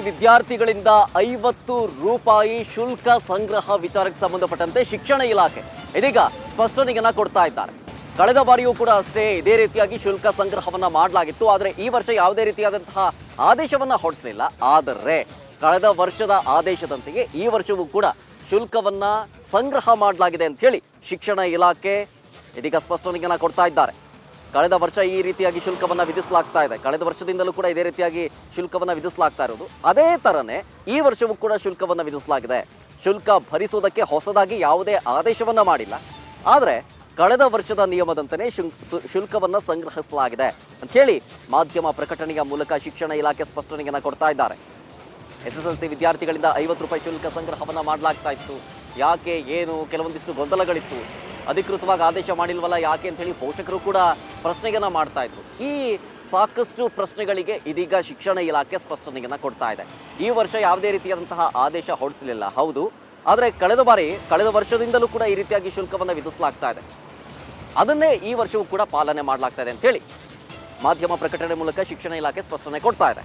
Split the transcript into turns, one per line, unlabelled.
ವಿದ್ಯಾರ್ಥಿಗಳಿಂದ 50 ರೂಪಾಯಿ ಶುಲ್ಕ ಸಂಗ್ರಹ ವಿಚಾರಕ್ಕೆ ಸಂಬಂಧಪಟ್ಟಂತೆ ಶಿಕ್ಷಣ ಇಲಾಖೆ ಇದೀಗ ಸ್ಪಷ್ಟನೆಯನ್ನ ಕೊಡ್ತಾ ಇದ್ದಾರೆ. ಕಳೆದ ಬಾರಿಯೂ ಕೂಡ ಅಷ್ಟೇ ಇದೇ ರೀತಿಯಾಗಿ ಶುಲ್ಕ ಸಂಗ್ರಹವನ್ನ ಮಾಡಲಾಗಿತ್ತು. ಆದರೆ ಈ ವರ್ಷ ಯಾವುದೇ ರೀತಿಯಾದಂತಹ ಆದೇಶವನ್ನ ಹೊರಡಿಸಲಿಲ್ಲ. ಆದರೆ ಕಳೆದ ವರ್ಷದ ಆದೇಶದಂತೆಯೇ ಈ ವರ್ಷವೂ ಕೂಡ ಶುಲ್ಕವನ್ನ ಸಂಗ್ರಹ ಮಾಡಲಾಗಿದೆ ಅಂತ ಹೇಳಿ ಶಿಕ್ಷಣ ಇಲಾಖೆ ಇದೀಗ ಸ್ಪಷ್ಟನೆಯನ್ನ ಕೊಡ್ತಾ ಇದ್ದಾರೆ. ಕಳೆದ ವರ್ಷ ಈ ರೀತಿಯಾಗಿ ಶುಲ್ಕವನ್ನು ವಿಧಿಸಲಾಗ್ತಾ ಇದೆ. ಕಳೆದ ವರ್ಷದಿಂದಲೂ ಕೂಡ ಇದೇ ರೀತಿಯಾಗಿ ಶುಲ್ಕವನ್ನು ವಿಧಿಸಲಾಗ್ತಾ ಇರೋದು. ಅದೇ ಥರನೇ ಈ ವರ್ಷವೂ ಕೂಡ ಶುಲ್ಕವನ್ನು ವಿಧಿಸಲಾಗಿದೆ. ಶುಲ್ಕ ಭರಿಸುವುದಕ್ಕೆ ಹೊಸದಾಗಿ ಯಾವುದೇ ಆದೇಶವನ್ನು ಮಾಡಿಲ್ಲ. ಆದರೆ ಕಳೆದ ವರ್ಷದ ನಿಯಮದಂತೆಯೇ ಶುಲ್ಕವನ್ನು ಸಂಗ್ರಹಿಸಲಾಗಿದೆ ಅಂಥೇಳಿ ಮಾಧ್ಯಮ ಪ್ರಕಟಣೆಯ ಮೂಲಕ ಶಿಕ್ಷಣ ಇಲಾಖೆ ಸ್ಪಷ್ಟನೆಯನ್ನು ಕೊಡ್ತಾ ಇದ್ದಾರೆ. SSLC ವಿದ್ಯಾರ್ಥಿಗಳಿಂದ 50 ರೂಪಾಯಿ ಶುಲ್ಕ ಸಂಗ್ರಹವನ್ನು ಮಾಡಲಾಗ್ತಾ ಇತ್ತು. ಯಾಕೆ ಏನು ಕೆಲವೊಂದಿಷ್ಟು ಗೊಂದಲಗಳಿತ್ತು. ಅಧಿಕೃತವಾಗಿ ಆದೇಶ ಮಾಡಿಲ್ವಲ್ಲ ಯಾಕೆ ಅಂಥೇಳಿ ಪೋಷಕರು ಕೂಡ ಪ್ರಶ್ನೆಯನ್ನು ಮಾಡ್ತಾ ಇದ್ರು. ಈ ಸಾಕಷ್ಟು ಪ್ರಶ್ನೆಗಳಿಗೆ ಇದೀಗ ಶಿಕ್ಷಣ ಇಲಾಖೆ ಸ್ಪಷ್ಟನೆಯನ್ನು ಕೊಡ್ತಾ ಇದೆ. ಈ ವರ್ಷ ಯಾವುದೇ ರೀತಿಯಾದಂತಹ ಆದೇಶ ಹೊರಡಿಸಲಿಲ್ಲ, ಹೌದು. ಆದರೆ ಕಳೆದ ವರ್ಷದಿಂದಲೂ ಕೂಡ ಈ ರೀತಿಯಾಗಿ ಶುಲ್ಕವನ್ನು ವಿಧಿಸಲಾಗ್ತಾ ಇದೆ. ಅದನ್ನೇ ಈ ವರ್ಷವೂ ಕೂಡ ಪಾಲನೆ ಮಾಡಲಾಗ್ತಾ ಇದೆ ಅಂಥೇಳಿ ಮಾಧ್ಯಮ ಪ್ರಕಟಣೆ ಮೂಲಕ ಶಿಕ್ಷಣ ಇಲಾಖೆ ಸ್ಪಷ್ಟನೆ ಕೊಡ್ತಾ ಇದೆ.